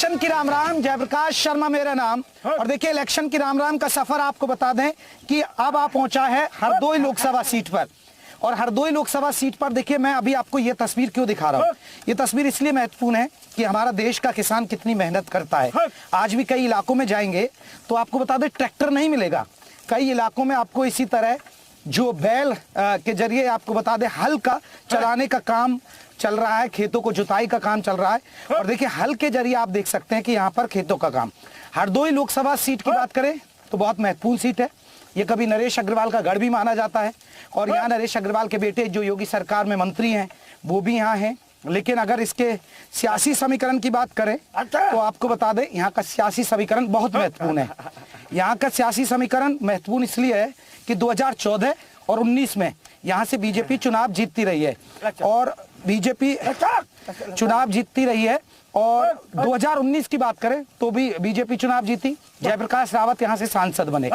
Election की राम राम, जयप्रकाश शर्मा मेरा नाम। और देखिए इलेक्शन की राम राम का सफर आपको बता दें कि अब आप पहुंचा है हरदोई लोकसभा सीट पर। और हरदोई लोकसभा सीट पर देखिए मैं अभी आपको ये तस्वीर क्यों दिखा रहा हूँ। ये तस्वीर इसलिए महत्वपूर्ण है कि हमारा देश का किसान कितनी मेहनत करता है। आज भी कई इलाकों में जाएंगे तो आपको बता दें ट्रैक्टर नहीं मिलेगा। कई इलाकों में आपको इसी तरह जो बैल के जरिए आपको बता दें हल का चलाने का काम चल रहा है, खेतों को जुताई का काम चल रहा है। और देखिए हल के जरिए आप देख सकते हैं कि यहाँ पर खेतों का काम। हरदोई लोकसभा सीट की बात करें तो बहुत महत्वपूर्ण सीट है। ये कभी नरेश अग्रवाल का गढ़ भी माना जाता है और यहाँ नरेश अग्रवाल के बेटे जो योगी सरकार में मंत्री हैं वो भी यहाँ हैं। लेकिन अगर इसके सियासी समीकरण की बात करें तो आपको बता दें यहाँ का सियासी समीकरण बहुत महत्वपूर्ण है। यहाँ का सियासी समीकरण महत्वपूर्ण इसलिए है कि 2014 और 19 में यहाँ से बीजेपी चुनाव जीतती रही है और बीजेपी चुनाव जीतती रही है। और 2019 की बात करें तो भी बीजेपी चुनाव जीती, जयप्रकाश रावत यहाँ से सांसद बने।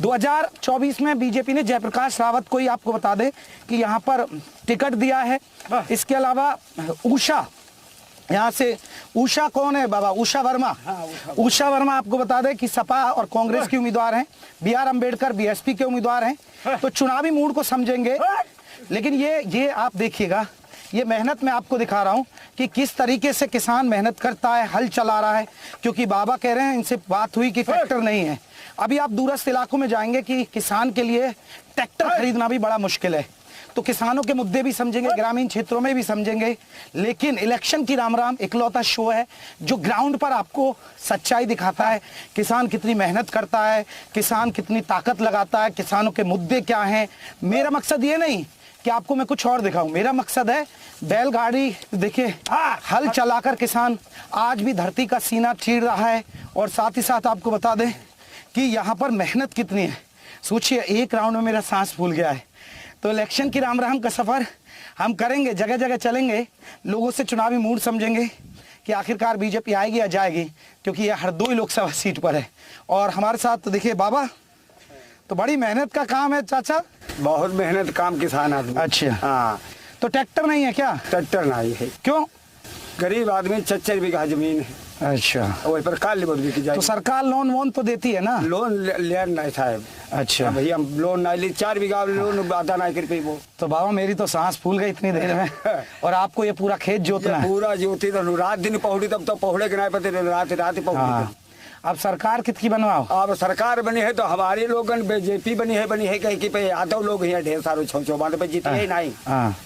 2024 में बीजेपी ने जयप्रकाश रावत को ही आपको बता दें कि यहाँ पर टिकट दिया है। इसके अलावा उषा, यहाँ से उषा कौन है बाबा? उषा वर्मा। उषा वर्मा आपको बता दें कि सपा और कांग्रेस की उम्मीदवार हैं। BR अम्बेडकर बीएसपी के उम्मीदवार हैं। तो चुनावी मूड को समझेंगे। लेकिन ये आप देखिएगा, ये मेहनत मैं आपको दिखा रहा हूं कि किस तरीके से किसान मेहनत करता है, हल चला रहा है। क्योंकि बाबा कह रहे हैं, इनसे बात हुई कि ट्रैक्टर नहीं है। अभी आप दूरस्थ इलाकों में जाएंगे कि किसान के लिए ट्रैक्टर खरीदना भी बड़ा मुश्किल है। तो किसानों के मुद्दे भी समझेंगे, ग्रामीण क्षेत्रों में भी समझेंगे। लेकिन इलेक्शन की राम राम इकलौता शो है जो ग्राउंड पर आपको सच्चाई दिखाता है। किसान कितनी मेहनत करता है, किसान कितनी ताकत लगाता है, किसानों के मुद्दे क्या हैं। मेरा मकसद ये नहीं कि आपको मैं कुछ और दिखाऊं, मेरा मकसद है बैलगाड़ी देखिए हल चलाकर किसान आज भी धरती का सीना चीर रहा है। और साथ ही साथ आपको बता दें कि यहाँ पर मेहनत कितनी है। सोचिए एक राउंड में मेरा सांस फूल गया है। तो इलेक्शन की राम राम का सफर हम करेंगे, जगह जगह चलेंगे, लोगों से चुनावी मूड समझेंगे कि आखिरकार बीजेपी आएगी या जाएगी। क्योंकि यह हरदोई लोकसभा सीट पर है। और हमारे साथ तो देखिए बाबा, तो बड़ी मेहनत का काम है चाचा। बहुत मेहनत काम किसान आदमी। अच्छा हाँ। तो ट्रैक्टर नहीं है क्या? ट्रैक्टर नहीं है। क्यों? गरीब आदमी 4 बीघा जमीन है। अच्छा, वही पर काल की जाए। तो सरकार लोन वोन तो देती है ना? लोन लिया नहीं साहब। अच्छा भैया लोन नहीं ली, 4 बीघा लोन अदा नहीं कर पाई वो। तो बाबा मेरी तो सांस फूल गई इतनी देर में। और आपको ये पूरा खेत जोतना है? पूरा जोती तो रात दिन पहुड़ी, तब तो पहुड़े के नहीं पते, रात रात पहुड़ी। अब सरकार कितनी बनवाओ? अब सरकार बनी है तो हमारे लोगन बीजेपी बनी है कहीं की पे यादव लोग यहाँ ढेर सारे 6 पे जीते है नहीं।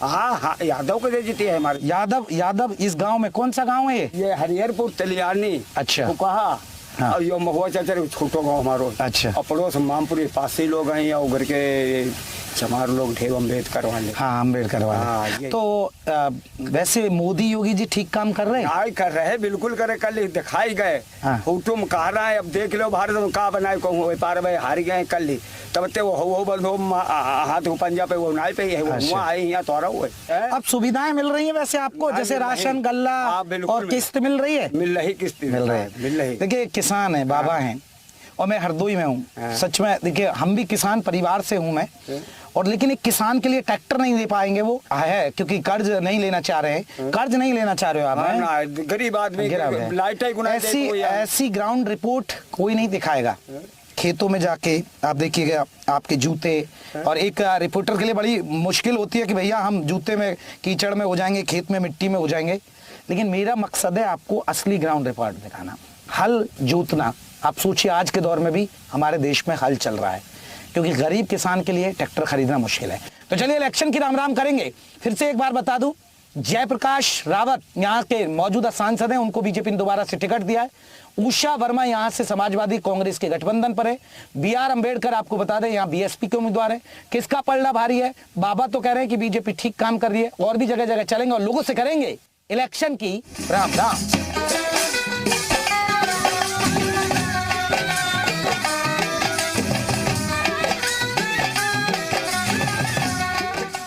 हाँ यादव के जीती है हमारे। यादव इस गांव में कौन सा गांव है ये हरिहरपुर तलियानी। अच्छा कहा हाँ। यो महुआ चाचा छोटो गाँव हमारो। अच्छा पड़ोस मामपुरी पासी लोग हैं या उगर के चमार लोग ढेर अम्बेडकर वाले। हाँ अम्बेडकर वाले। तो वैसे मोदी योगी जी ठीक काम कर रहे हैं? कर रहे हैं, बिल्कुल करे। कल दिखाई गए फोटो में कह रहा है। अब देख लो भारत में कहा बनाए कहूँ पार भाई हार गए कल ही। तब ते वो बंधो हाथ पंजा पे वो नाई पे है। वो आए यहाँ तोरा हुए। अब सुविधाएं मिल रही है वैसे आपको, जैसे राशन गल्ला और किस्त मिल रही है? मिल रही किस्त मिल रही। देखिए किसान है, बाबा हैं और मैं हरदोई में हूँ। सच में देखिए हम भी किसान परिवार से हूँ मैं। और लेकिन एक किसान के लिए ट्रैक्टर नहीं दे पाएंगे वो है क्योंकि कर्ज नहीं लेना चाह रहे हैं। कर्ज नहीं लेना चाह रहे हो आप? गरीब आदमी ऐसी ग्राउंड रिपोर्ट कोई नहीं दिखाएगा। खेतों में जाके आप देखिएगा आपके जूते, और एक रिपोर्टर के लिए बड़ी मुश्किल होती है कि भैया हम जूते में कीचड़ में हो जाएंगे, खेत में मिट्टी में हो जाएंगे। लेकिन मेरा मकसद है आपको असली ग्राउंड रिपोर्ट दिखाना, हल जोतना। आप सोचिए आज के दौर में भी हमारे देश में हल चल रहा है क्योंकि गरीब किसान के लिए ट्रैक्टर खरीदना मुश्किल है। तो चलिए इलेक्शन की राम राम करेंगे। फिर से एक बार बता दूं, जयप्रकाश रावत यहाँ के मौजूदा सांसद हैं, उनको बीजेपी ने दोबारा से टिकट दिया है। उषा वर्मा यहाँ से समाजवादी कांग्रेस के गठबंधन पर है। BR अम्बेडकर आपको बता दें यहाँ BSP के उम्मीदवार है। किसका पलड़ा भारी है? बाबा तो कह रहे हैं कि बीजेपी ठीक काम कर रही है। और भी जगह जगह चलेंगे और लोगों से करेंगे इलेक्शन की राम राम।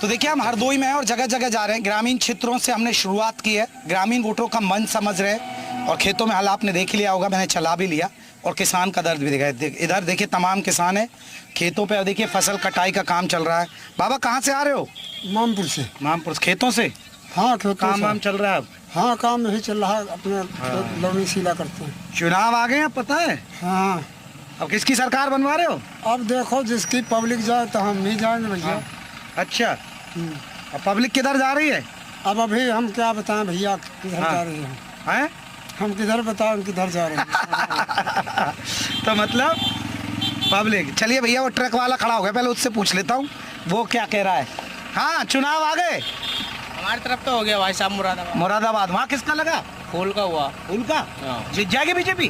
तो देखिए हम हरदोई में हैं और जगह जगह जा रहे हैं। ग्रामीण क्षेत्रों से हमने शुरुआत की है। ग्रामीण वोटरों का मन समझ रहे हैं और खेतों में हाल आपने देख लिया होगा, मैंने चला भी लिया और किसान का दर्द भी दिखाया। इधर देखिए तमाम किसान है खेतों पे, देखिए फसल कटाई का काम चल रहा है। बाबा कहाँ से आ रहे हो? मामपुर से। मामपुर खेतों से? हाँ काम वाम चल रहा है अब? हाँ, काम नहीं चल रहा, अपने लौनी सीला करते हैं। चुनाव आ गए हैं, पता है? हाँ, अब किसकी सरकार बनवा रहे हो? अब देखो जिसकी पब्लिक जाए तो हम नहीं जाएंगे भैया। अच्छा, अब पब्लिक किधर जा रही है? अब अभी हम क्या बताएं भैया, किधर जा रहे हैं? हैं? हम किधर बताएं किधर जा रहे हैं? तो मतलब पब्लिक। चलिए भैया, वो ट्रक वाला खड़ा हो गया, पहले उससे पूछ लेता हूँ वो क्या कह रहा है। हाँ, चुनाव आ गए हमारी तरफ तो हो गया भाई साहब, मुरादाबाद। वहाँ किसका लगा? फूल का हुआ। फूल का? जीत जाएगी बीजेपी?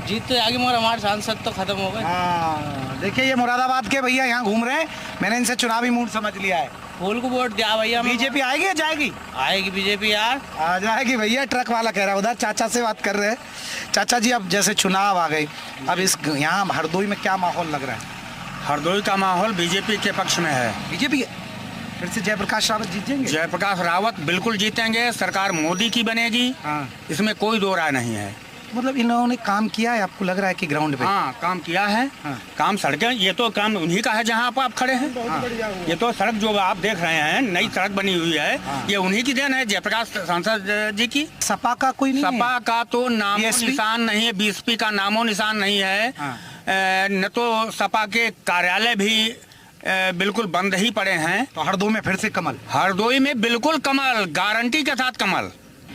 जीत तो आगे, मगर हमारे सांसद तो खत्म हो गए। हाँ, देखिए ये मुरादाबाद के भैया यहाँ घूम रहे हैं, मैंने इनसे चुनावी मूड समझ लिया है। फूल को वोट दिया भैया। बीजेपी आएगी या जाएगी? आएगी बीजेपी यार, आ जाएगी भैया। ट्रक वाला कह रहा है, उधर चाचा से बात कर रहे हैं। चाचा जी, अब जैसे चुनाव आ गए, अब इस यहाँ हरदोई में क्या माहौल लग रहा है? हरदोई का माहौल बीजेपी के पक्ष में है। बीजेपी फिर से जयप्रकाश रावत जीतेंगे? जयप्रकाश रावत बिल्कुल जीतेंगे, सरकार मोदी की बनेगी। हाँ। इसमें कोई दो राय नहीं है। मतलब इन्होंने काम किया है, आपको लग रहा है कि ग्राउंड पे? हाँ, काम किया है। हाँ। काम सड़कें, ये तो काम उन्हीं का है जहाँ आप खड़े हैं। हाँ। ये तो सड़क जो आप देख रहे हैं, नई सड़क बनी हुई है, ये उन्हीं की देन है, जयप्रकाश सांसद जी की। सपा का कोई नहीं है? सपा का तो नामो BSP? निशान नहीं है, बीएसपी का नामो निशान नहीं है। हाँ। न तो सपा के कार्यालय भी बिल्कुल बंद ही पड़े हैं। तो हरदोई में फिर से कमल? हरदोई में बिल्कुल कमल, गारंटी के साथ कमल।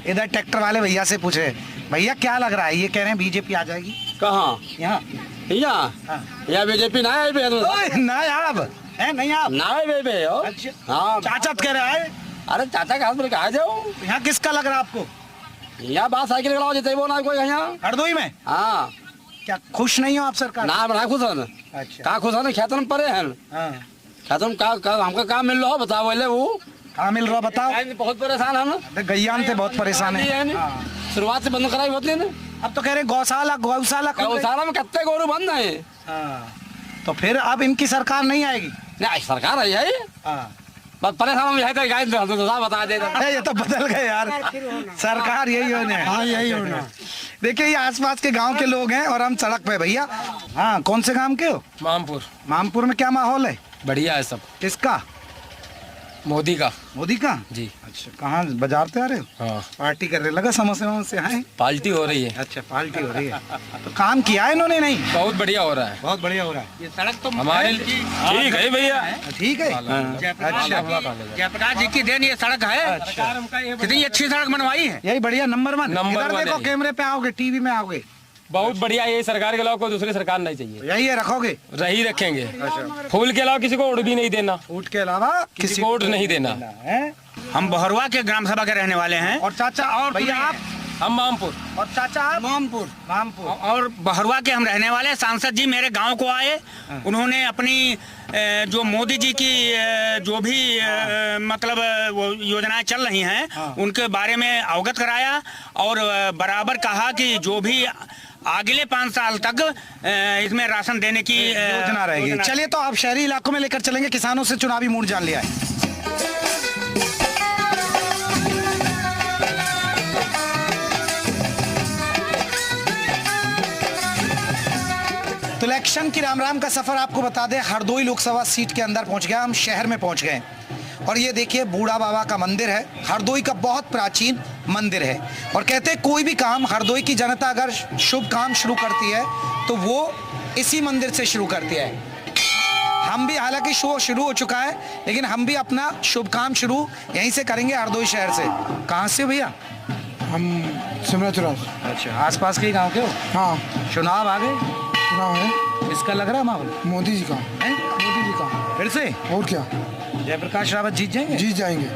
इधर ट्रैक्टर वाले भैया से पूछे, भैया क्या लग रहा है? ये कह रहे हैं बीजेपी आ जाएगी कहाँ? यहाँ। हाँ। या बीजेपी ना है ओए, ना अब है नहीं आप? ना है बे हो। अच्छा। हाँ, चाचा कह रहा है। अरे चाचा के हाथ में कहा जाओ, यहाँ किसका लग रहा है आपको? यहाँ बात साइकिल लगाओ जितने वो ना कोई यहाँ। हरदोई में? हाँ, क्या खुश नहीं हो आप सरकार? ना बना खुश है। अच्छा। कहाँ खुश है? खेतन पड़े हैं, हाँ। खेतन का हमका काम मिल रहा हो, बताओ बोले वो हाँ, मिल रहा, बताओ। बहुत परेशान है ना। गैयान से बहुत परेशान है। शुरुआत से बंद कराई होती है ना। अब तो कह रहे गौशाला गौशाला खुल गई। गौशाला में कितने गोरू बंद है। हाँ। तो फिर अब इनकी सरकार नहीं आएगी? नहीं, सरकार है यही, हाँ। बस परेशान हम यही तो गाय बता दे। ये तो बदल गए यार, सरकार यही होने है। हाँ, यही होना। देखिए ये आसपास के गांव के लोग हैं और हम सड़क पे। भैया हाँ, कौन से गांव के हो? मामपुर। मामपुर में क्या माहौल है? बढ़िया है सब। किसका? मोदी का। मोदी का? जी। अच्छा, कहाँ बाजार पे आ रहे हो? हाँ, पार्टी कर रहे, लगा समोसे से आए? पार्टी हो रही है। अच्छा, पार्टी हो रही है। तो काम किया है इन्होंने? नहीं, बहुत बढ़िया हो रहा है। बहुत बढ़िया हो रहा है। ये सड़क तो हमारे ठीक है भैया, ठीक है। जयप्रकाश जी की देन ये सड़क है। कितनी अच्छी सड़क बनवाई है। यही बढ़िया, नंबर 1। नंबर इधर 1 देखो, है। कैमरे पे आओगे, टीवी में आओगे, बहुत बढ़िया। ये सरकार के अलावा कोई दूसरी सरकार नहीं चाहिए। यही है, रखोगे? रही रखेंगे। फूल के अलावा किसी को वोट भी नहीं देना, वोट के अलावा किसी को वोट नहीं देना है। हम बहरवा के ग्राम सभा के रहने वाले हैं। और चाचा और भैया आप? हम मामपुर। और चाचा आप? मामपुर। मामपुर। और बहरवा के हम रहने वाले। सांसद जी मेरे गांव को आए, उन्होंने अपनी जो मोदी जी की जो भी मतलब वो योजनाएं चल रही हैं उनके बारे में अवगत कराया और बराबर कहा कि जो भी अगले 5 साल तक इसमें राशन देने की योजना रहेगी। चलिए, तो आप शहरी इलाकों में लेकर चलेंगे, किसानों से चुनावी मूड जान लिया है। तो इलेक्शन की राम राम का सफर आपको बता दें, हरदोई लोकसभा सीट के अंदर पहुंच गया, हम शहर में पहुंच गए और ये देखिए बूढ़ा बाबा का मंदिर है। हरदोई का बहुत प्राचीन मंदिर है और कहते हैं कोई भी काम हरदोई की जनता अगर शुभ काम शुरू करती है तो वो इसी मंदिर से शुरू करती है। हम भी, हालांकि शो शुरू हो चुका है, लेकिन हम भी अपना शुभ काम शुरू यहीं से करेंगे, हरदोई शहर से। कहाँ से भैया? हम सिमराचुरा। अच्छा, आसपास के ही गाँव के हो? हाँ, चुनाव आ गए, चुनाव है इसका लग रहा है माहौल? मोदी जी का। है? मोदी जी का फिर से और क्या, जयप्रकाश रावत जीत जाएंगे? जीत जाएंगे।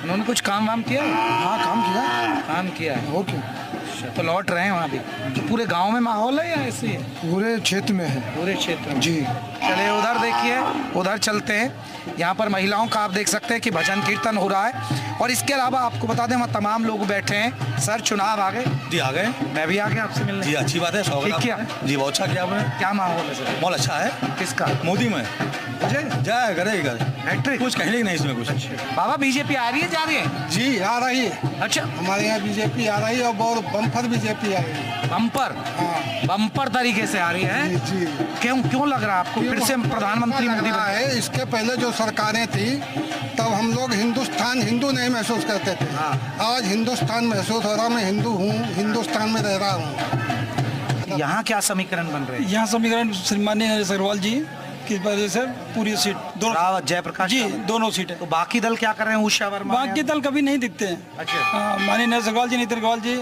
उन्होंने कुछ काम वाम किया? हाँ, काम किया। काम किया है। और क्या, अच्छा, तो लौट रहे हैं वहाँ भी? तो पूरे गांव में माहौल है या ऐसे ही है? पूरे क्षेत्र में है। पूरे क्षेत्र में? जी। चलिए उधर देखिए, उधर चलते हैं। यहाँ पर महिलाओं का आप देख सकते हैं कि भजन कीर्तन हो रहा है और इसके अलावा आपको बता दें वहाँ तमाम लोग बैठे हैं। सर, चुनाव आ गए? जी आ गए। मैं भी आ गया आपसे मिलने। जी अच्छी बात है, स्वागत ठीक किया। आपका। जी बहुत अच्छा किया आपने। क्या माहौल है सर? माहौल अच्छा है। किसका? मोदी में जाए करेगा हैट्रिक? कुछ कहेंगे नहीं इसमें कुछ। बाबा बीजेपी आ रही है, जा रही है? जी, आ रही है। अच्छा, हमारे यहाँ बीजेपी आ रही है और बहुत बम्फर बीजेपी आ रही है। बम्पर बम्पर तरीके से आ रही है। जी क्यों क्यों लग रहा है आपको फिर से प्रधानमंत्री मोदी लग रहा है, इसके पहले जो सरकारें थी तब हम लोग हिंदुस्तान हिंदू नहीं महसूस करते थे। आज हिंदुस्तान महसूस हो रहा, मैं हिंदू हूँ, हिंदुस्तान में रह रहा हूँ। यहाँ क्या समीकरण बन रहे हैं? यहाँ समीकरण श्रीमानी नरेश अग्रवाल जी की वजह से पूरी सीट दोनों रावत जयप्रकाश जी रावत। दोनों सीटें। तो बाकी दल क्या कर रहे हैं? उषा वर्मा बाकी दल कभी नहीं दिखते हैं। अच्छा। हाँ, माननीय नरेश अग्रवाल जी, नीतिन अग्रवाल जी,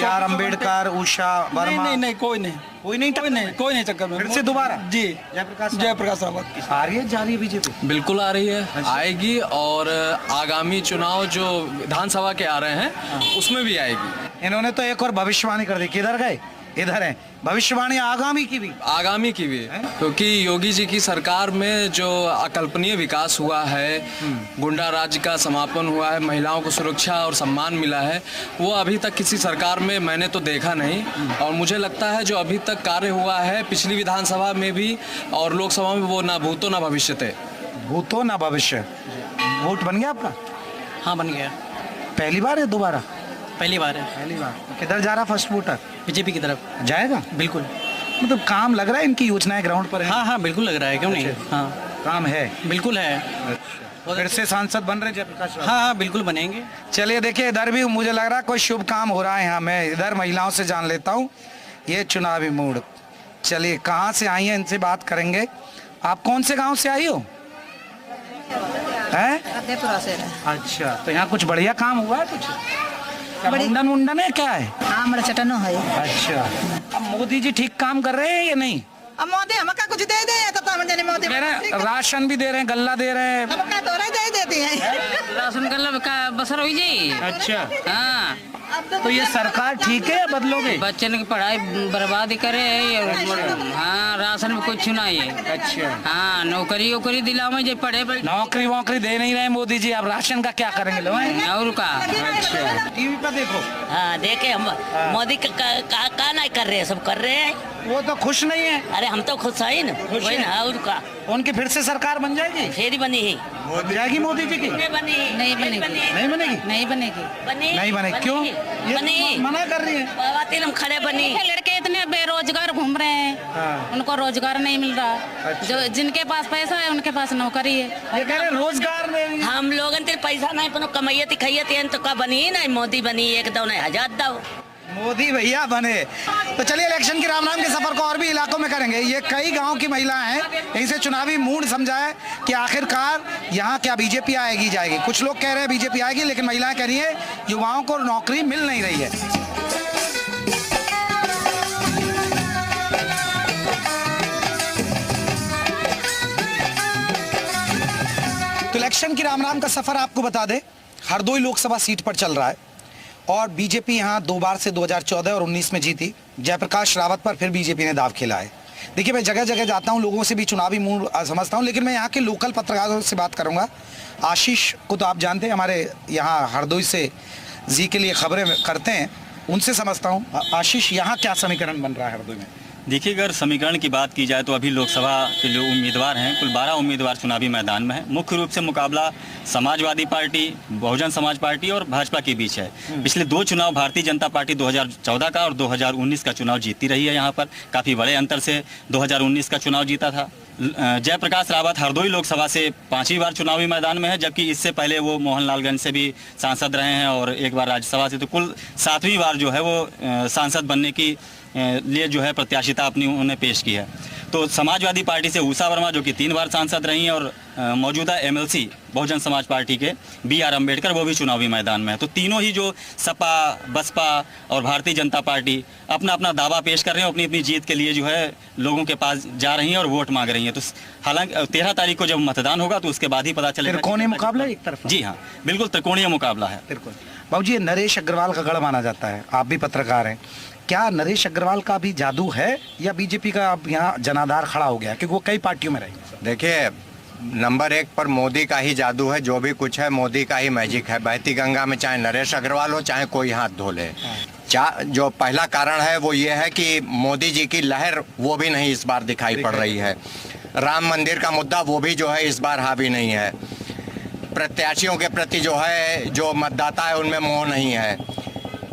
आर अम्बेडकर, उषा नहीं वर्मा, नहीं नहीं कोई नहीं, कोई नहीं टक्कर में? कोई नहीं चक्कर में। फिर से दोबारा? जी जयप्रकाश रावत। आ रही है जा रही है बीजेपी? बिल्कुल आ रही है, आएगी। और आगामी चुनाव जो विधानसभा के आ रहे हैं उसमें भी आएगी। इन्होंने तो एक और भविष्यवाणी कर दी। किधर गए? इधर है भविष्यवाणी आगामी की भी। आगामी की भी, क्योंकि योगी जी की सरकार में जो अकल्पनीय विकास हुआ है, गुंडा राज का समापन हुआ है, महिलाओं को सुरक्षा और सम्मान मिला है, वो अभी तक किसी सरकार में मैंने तो देखा नहीं। और मुझे लगता है जो अभी तक कार्य हुआ है पिछली विधानसभा में भी और लोकसभा में, वो ना भूतो ना भविष्यते। भूतो ना भविष्य। वोट बन गया आपका? हाँ बन गया, पहली बार है दोबारा? पहली बार है। पहली बार। किधर जा रहा फर्स्ट वोटर? बीजेपी की तरफ जाएगा? बिल्कुल। मतलब काम लग रहा है, इनकी योजनाएं ग्राउंड पर है? हाँ हाँ बिल्कुल लग रहा है, क्यों नहीं। हाँ काम है, बिल्कुल है। फिर से सांसद बन रहे जयप्रकाश रावत? हाँ हाँ बिल्कुल बनेंगे। चलिए देखिए, इधर भी मुझे लग रहा है कोई शुभ काम हो रहा है यहाँ। मैं इधर महिलाओं से जान लेता हूँ ये चुनावी मूड। चलिए कहाँ से आई हैं, इनसे बात करेंगे। आप कौन से गांव से आई हो? हैं? फतेहपुरा से है। अच्छा, तो यहाँ कुछ बढ़िया काम हुआ है? कुछ मुंडन मुंडन है क्या है? हाँ हमारा चटनो है। अच्छा, अब मोदी जी ठीक काम कर रहे हैं या नहीं? अब मोदी हमें का कुछ दे दे तो हम जाने मोदी कह रहे हैं राशन भी दे रहे हैं, गल्ला दे रहे हैं। हम का तोरा दे देती हैं। राशन गल्ला का बसर हो जी। अच्छा, हाँ तो ये सरकार ठीक है या बदलोगे? बच्चन की पढ़ाई बर्बाद करे। हाँ राशन में कुछ नहीं है। अच्छा, हाँ नौकरी वोकरी दिलावे जो पढ़े भाई। नौकरी वोकरी दे नहीं रहे मोदी जी, अब राशन का क्या करेंगे लोग? और का अच्छा, टीवी पर देखो। हाँ देखे हम मोदी का नहीं कर रहे हैं, सब कर रहे हैं। वो तो खुश नहीं है। अरे हम तो खुश है ना, वही ना। और का उनकी फिर से सरकार बन जाएगी? फिर ही बनी है। बन जाएगी मोदी जी की? नहीं बनी, नहीं बनेगी। नहीं बनेगी? नहीं बनेगी। बनी नहीं बनेगी, क्यों? ये बनी, मना कर रही है। बाबा हम खड़े बनी। लड़के इतने बेरोजगार घूम रहे हैं, उनको रोजगार नहीं मिल रहा। जो जिनके पास पैसा है उनके पास नौकरी है। ये कह रहे रोजगार नहीं। हम लोगन तेरे पैसा नहीं पनो कमाइयती खाइयती तो का बनी ही नहीं। मोदी बनी एक दो नहीं, हजार दो मोदी भैया बने। तो चलिए इलेक्शन की राम राम के सफर को और भी इलाकों में करेंगे। ये कई गांव की महिलाएं हैं, यहीं से चुनावी मूड समझा है कि आखिरकार यहाँ क्या बीजेपी आएगी जाएगी। कुछ लोग कह रहे हैं बीजेपी आएगी, लेकिन महिलाएं कह रही है युवाओं को नौकरी मिल नहीं रही है। तो इलेक्शन की राम राम का सफर आपको बता दें, हरदोई लोकसभा सीट पर चल रहा है और बीजेपी यहाँ 2 बार से 2014 और 19 में जीती। जयप्रकाश रावत पर फिर बीजेपी ने दाव खेला है। देखिए, मैं जगह जगह जाता हूँ, लोगों से भी चुनावी मूड समझता हूँ, लेकिन मैं यहाँ के लोकल पत्रकारों से बात करूँगा। आशीष को तो आप जानते हैं, हमारे यहाँ हरदोई से जी के लिए खबरें करते हैं, उनसे समझता हूँ। आशीष, यहाँ क्या समीकरण बन रहा है हरदोई में? देखिए, अगर समीकरण की बात की जाए तो अभी लोकसभा के जो उम्मीदवार हैं, कुल 12 उम्मीदवार चुनावी मैदान में हैं। मुख्य रूप से मुकाबला समाजवादी पार्टी, बहुजन समाज पार्टी और भाजपा के बीच है। पिछले 2 चुनाव भारतीय जनता पार्टी 2014 का और 2019 का चुनाव जीती रही है। यहाँ पर काफ़ी बड़े अंतर से 2019 का चुनाव जीता था। जयप्रकाश रावत हरदोई लोकसभा से 5वीं बार चुनावी मैदान में है, जबकि इससे पहले वो मोहनलालगंज से भी सांसद रहे हैं और एक बार राज्यसभा से। तो कुल 7वीं बार जो है वो सांसद बनने की लिए जो है प्रत्याशिता अपनी उन्होंने पेश की है। तो समाजवादी पार्टी से उषा वर्मा जो कि 3 बार सांसद रही हैं और मौजूदा एमएलसी बहुजन समाज पार्टी के BR अम्बेडकर वो भी चुनावी मैदान में है। तो तीनों ही जो सपा, बसपा और भारतीय जनता पार्टी अपना अपना दावा पेश कर रहे हैं, अपनी अपनी जीत के लिए जो है लोगों के पास जा रही हैं और वोट मांग रही हैं। तो हालांकि 13 तारीख को जब मतदान होगा तो उसके बाद ही पता चलेगा। त्रिकोणीय मुकाबला एक तरफ? जी हाँ, बिल्कुल त्रिकोणीय मुकाबला है। बाबू जी, नरेश अग्रवाल का गढ़ माना जाता है, आप भी पत्रकार हैं। क्या नरेश अग्रवाल का भी जादू है या बीजेपी का अब यहाँ जनाधार खड़ा हो गया, क्योंकि वो कई पार्टियों में रहे? देखिए, नंबर 1 पर मोदी का ही जादू है। जो भी कुछ है मोदी का ही मैजिक है। बहती गंगा में चाहे नरेश अग्रवाल हो, चाहे कोई हाथ धो ले। जो पहला कारण है वो ये है कि मोदी जी की लहर वो भी नहीं इस बार दिखाई पड़ रही है। राम मंदिर का मुद्दा वो भी जो है इस बार हावी नहीं है। प्रत्याशियों के प्रति जो है, जो मतदाता है, उनमें मोह नहीं है।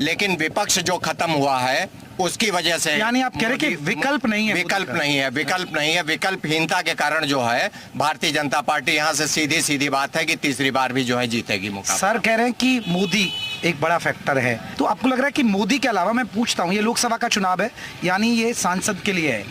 लेकिन विपक्ष जो खत्म हुआ है उसकी वजह से यानी आप कह रहे कि विकल्प नहीं है, विकल्प नहीं है, विकल्प नहीं है, विकल्पहीनता के कारण जो है भारतीय जनता पार्टी यहाँ से सीधी बात है कि तीसरी बार भी जो है जीतेगी मुकाबला। सर कह रहे हैं कि मोदी एक बड़ा फैक्टर है, तो आपको लग रहा है कि मोदी के अलावा, मैं पूछता हूँ, ये लोकसभा का चुनाव है यानी ये सांसद के लिए है,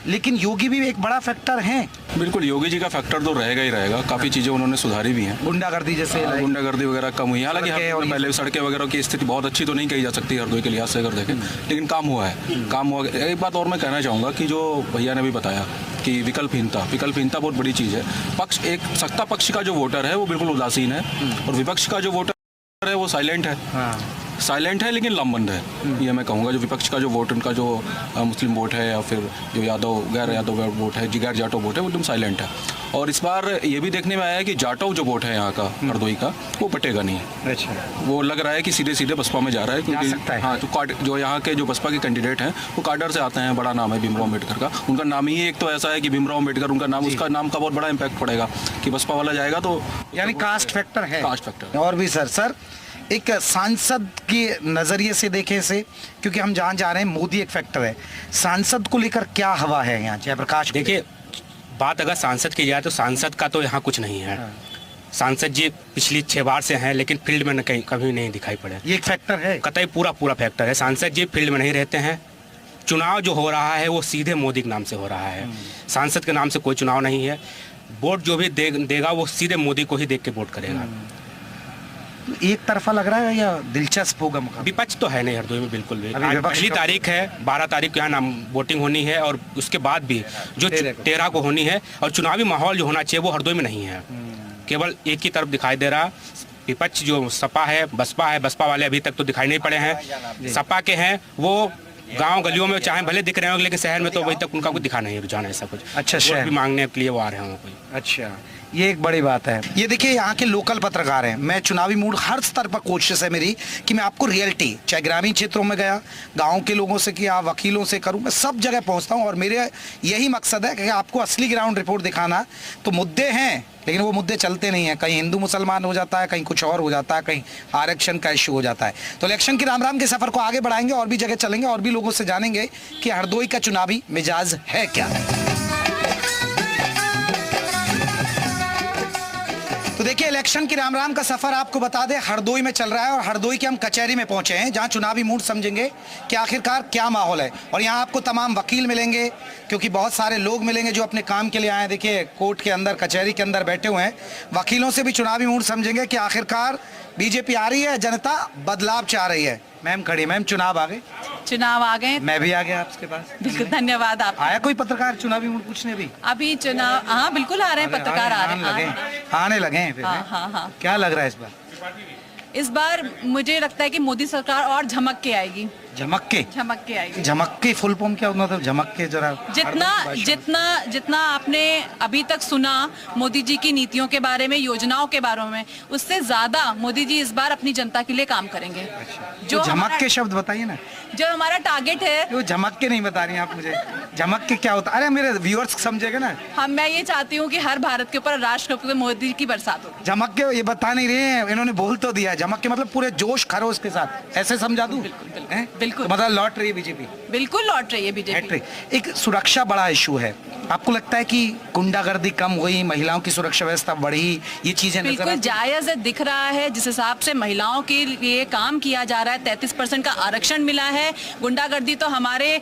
लेकिन योगी भी एक बड़ा फैक्टर है? बिल्कुल, योगी जी का फैक्टर तो रहेगा ही रहेगा। काफी चीजें उन्होंने सुधारी भी हैं, गुंडागर्दी जैसे, गुंडागर्दी वगैरह कम हुई है। हालांकि पहले सड़कें वगैरह की स्थिति बहुत अच्छी तो नहीं कही जा सकती हरदोई के लिहाज से अगर देखें, लेकिन काम हुआ है, काम हुआ। एक बात और मैं कहना चाहूँगा कि जो भैया ने भी बताया कि विकल्पहीनता बहुत बड़ी चीज़ है। पक्ष, एक सत्ता पक्ष का जो वोटर है वो बिल्कुल उदासीन है, और विपक्ष का जो वोटर है वो साइलेंट है लेकिन लामबंद है। ये मैं कहूँगा, जो विपक्ष का जो वोट, उनका जो मुस्लिम वोट है या फिर जो गैर यादव वोट है, गैर जाटो वोट है, वो एकदम साइलेंट है। और इस बार ये भी देखने में आया है कि जाटो जो वोट है यहाँ का, हरदोई का, वो बटेगा नहीं है। अच्छा, वो लग रहा है कि सीधे बसपा में जा रहा है, क्योंकि हाँ, जो यहाँ के जो बसपा के कैंडिडेट हैं वो काडर से आते हैं। बड़ा नाम है भीमराव अम्बेडकर का, उनका नाम ही एक तो ऐसा है कि भीमराव अम्बेडकर उनका नाम, उसका नाम का बहुत बड़ा इम्पैक्ट पड़ेगा कि बसपा वाला जाएगा तो, यानी कास्ट फैक्टर है। Cost factor. और भी सर एक सांसद के नजरिए से देखें इसे, क्योंकि हम जहाँ जा रहे हैं मोदी एक फैक्टर है, सांसद को लेकर क्या हवा है यहाँ जयप्रकाश? देखिए, बात अगर सांसद की जाए तो सांसद का तो यहाँ कुछ नहीं है। सांसद जी पिछली 6 बार से हैं, लेकिन फील्ड में कहीं कभी नहीं दिखाई पड़े। ये एक फैक्टर है, कतई पूरा फैक्टर है। सांसद जी फील्ड में नहीं रहते हैं। चुनाव जो हो रहा है वो सीधे मोदी के नाम से हो रहा है, सांसद के नाम से कोई चुनाव नहीं है। वोट जो भी देगा वो सीधे मोदी को ही देख के वोट करेगा। एक तरफा लग रहा है या दिलचस्प होगा मुकाबला? विपक्ष तो है नहीं हरदोई में बिल्कुल भी। पहली तारीख है, 12 तारीख को यहाँ नाम वोटिंग होनी है, और उसके बाद भी जो 13 को होनी है। और चुनावी माहौल जो होना चाहिए वो हरदोई में नहीं है, केवल एक ही तरफ दिखाई दे रहा। विपक्ष जो सपा है, बसपा वाले अभी तक तो दिखाई नहीं पड़े हैं। सपा के हैं वो गांव गलियों में चाहे भले दिख रहे हो, लेकिन शहर में तो अभी तक उनका कुछ दिखा नहीं है रुझान ऐसा कुछ। अच्छा, शहर भी मांगने के लिए वो आ रहे हैं कोई। अच्छा, ये एक बड़ी बात है। ये देखिए, यहाँ के लोकल पत्रकार हैं, मैं चुनावी मूड हर स्तर पर कोशिश है मेरी कि मैं आपको रियलिटी, चाहे ग्रामीण क्षेत्रों में गया, गांव के लोगों से किया, वकीलों से करूं, मैं सब जगह पहुंचता हूं, और मेरे यही मकसद है कि आपको असली ग्राउंड रिपोर्ट दिखाना। तो मुद्दे हैं, लेकिन वो मुद्दे चलते नहीं हैं, कहीं हिंदू मुसलमान हो जाता है, कहीं कुछ और हो जाता है, कहीं आरक्षण का इश्यू हो जाता है। तो इलेक्शन के राम के सफर को आगे बढ़ाएंगे, और भी जगह चलेंगे, और भी लोगों से जानेंगे कि हरदोई का चुनावी मिजाज है क्या। तो देखिए, इलेक्शन की राम का सफर आपको बता दें हरदोई में चल रहा है, और हरदोई के हम कचहरी में पहुंचे हैं, जहां चुनावी मूड समझेंगे कि आखिरकार क्या माहौल है। और यहां आपको तमाम वकील मिलेंगे, क्योंकि बहुत सारे लोग मिलेंगे जो अपने काम के लिए आए हैं। देखिए, कोर्ट के अंदर, कचहरी के अंदर बैठे हुए हैं। वकीलों से भी चुनावी मूड समझेंगे कि आखिरकार बीजेपी आ रही है, जनता बदलाव चाह रही है। मैम खड़ी, मैम चुनाव आ गए? चुनाव आ गए, मैं भी आ गया आपके पास। बिल्कुल, धन्यवाद। आप आया कोई पत्रकार चुनावी मूड पूछने? अभी चुनाव, हाँ बिल्कुल आ रहे हैं पत्रकार, आने लगे हैं फिर। हाँ। क्या लग रहा है इस बार मुझे लगता है कि मोदी सरकार और झमक के आएगी। झमक के आएगी। झमक के फुल फॉर्म क्या होता है? झमक के जरा जितना आपने अभी तक सुना मोदी जी की नीतियों के बारे में, योजनाओं के बारे में, उससे ज्यादा मोदी जी इस बार अपनी जनता के लिए काम करेंगे। जो झमक के शब्द बताइए ना, जो हमारा टारगेट है। वो झमक के नहीं बता रही हैं आप मुझे, झमक के क्या होता है? अरे मेरे व्यूअर्स समझेगा ना। मैं ये चाहती हूँ कि हर भारत के ऊपर राष्ट्र के ऊपर मोदी की बरसात हो। झमक के ये बता नहीं रहे हैं, इन्होंने बोल तो दिया। झमक के मतलब पूरे जोश खरोश के साथ, ऐसे समझा दूं? बिल्कुल, मतलब लौट रही है बीजेपी? बिल्कुल लौट रही है बीजेपी। एक सुरक्षा बड़ा इशू है, आपको लगता है कि गुंडागर्दी कम हुई, महिलाओं की सुरक्षा व्यवस्था बढ़ी, ये चीजें बिल्कुल जायज दिख रहा है। जिस हिसाब से महिलाओं के लिए काम किया जा रहा है, 33% का आरक्षण मिला है। गुंडागर्दी तो हमारे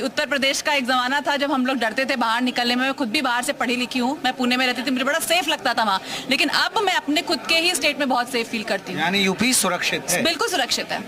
उत्तर प्रदेश का एक जमाना था जब हम लोग डरते थे बाहर निकलने में। मैं खुद भी बाहर से पढ़ी लिखी हूँ, मैं पुणे में रहती थी, मुझे बड़ा सेफ लगता था वहाँ, लेकिन अब मैं अपने खुद के ही स्टेट में बहुत सेफ फील करती हूँ। यानी यूपी सुरक्षित है? बिल्कुल सुरक्षित है।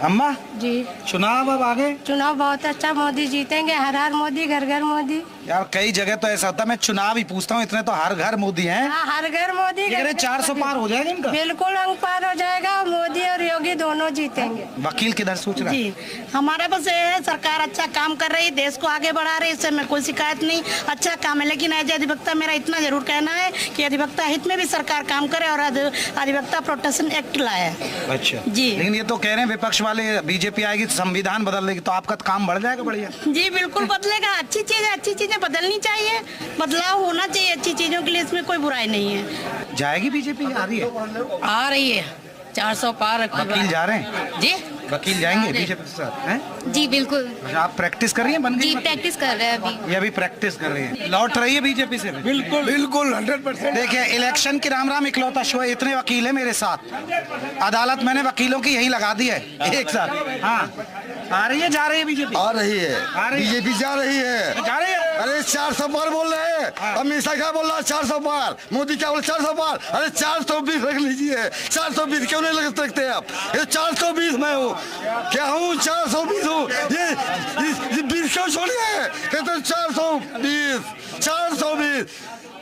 अम्मा जी, चुनाव अब आगे? चुनाव बहुत अच्छा, मोदी जीतेंगे, हर हर मोदी, घर घर मोदी। यार कई जगह तो ऐसा होता है, मैं चुनाव ही पूछता हूँ, इतने तो हर घर मोदी हैं। हाँ, हर घर मोदी। 400 पार हो जाएगा इनका? बिल्कुल अंक पार हो जाएगा, मोदी और योगी दोनों जीतेंगे। वकील किधर सोच रहा है? जी, हमारे पास है, सरकार अच्छा काम कर रही, देश को आगे बढ़ा रही, इससे में कोई शिकायत नहीं, अच्छा काम है। लेकिन एज अधिवक्ता मेरा इतना जरूर कहना है कि अधिवक्ता हित में भी सरकार काम करे और अधिवक्ता प्रोटेक्शन एक्ट लाए। अच्छा जी, लेकिन ये तो कह रहे हैं विपक्ष वाले बीजेपी आएगी तो संविधान बदल देगी, तो आपका काम बढ़ जाएगा? बढ़िया जी, बिल्कुल बदलेगा। अच्छी चीजें बदलनी चाहिए, बदलाव होना चाहिए अच्छी चीजों के लिए, इसमें कोई बुराई नहीं है। जाएगी बीजेपी? आ रही है 400 पार। वकील जा रहे हैं जी, वकील जाएंगे बीजेपी के साथ हैं? जी बिल्कुल। अच्छा, आप प्रैक्टिस कर रही हैं? बन गई जी वकील? प्रैक्टिस कर रहे हैं अभी। ये अभी प्रैक्टिस कर रही है। लौट रही है बीजेपी से? बिल्कुल बिल्कुल 100%। देखिए, इलेक्शन की राम राम इकलौता शो है। इतने वकील है मेरे साथ, अदालत मैंने वकीलों की यही लगा दी है एक साथ। हाँ, आ रही है, जा रही है बीजेपी? आ रही है, आ रही है। बीजेपी जा रही है। जा रही है? अरे 400 पार बोल रहे हैं। अमित शाह क्या बोल रहा है? 400 पार। मोदी क्या बोल 400 पार? अरे 420 रख लीजिए। 420 क्यों नहीं लग सकते आप? ये 420 मैं हूँ, क्या हूँ? 420 हूँ। ये 20 क्यों छोड़िए? कहते 420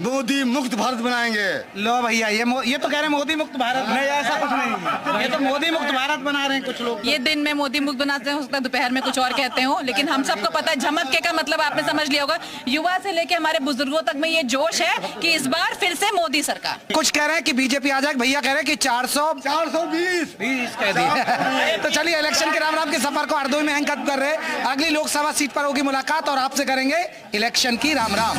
मोदी मुक्त भारत बनाएंगे। लो भैया, ये तो कह रहे हैं मोदी मुक्त भारत। नहीं, ऐसा कुछ नहीं, ये तो मोदी मुक्त भारत बना रहे हैं कुछ लोग। ये दिन में मोदी मुक्त बनाते हैं, हो सकता है दोपहर में कुछ और कहते हो, लेकिन हम सबको पता है झमक्के का मतलब आपने समझ लिया होगा। युवा से लेके हमारे बुजुर्गों तक में ये जोश है कि इस बार फिर से मोदी सरकार। कुछ कह रहे हैं कि बीजेपी आ जाए, भैया कह रहे हैं कि 420 कह दिए। तो चलिए, इलेक्शन के राम राम के सफर को हरदोई में खत्म कर रहे हैं। अगली लोकसभा सीट पर होगी मुलाकात और आपसे करेंगे इलेक्शन की राम राम।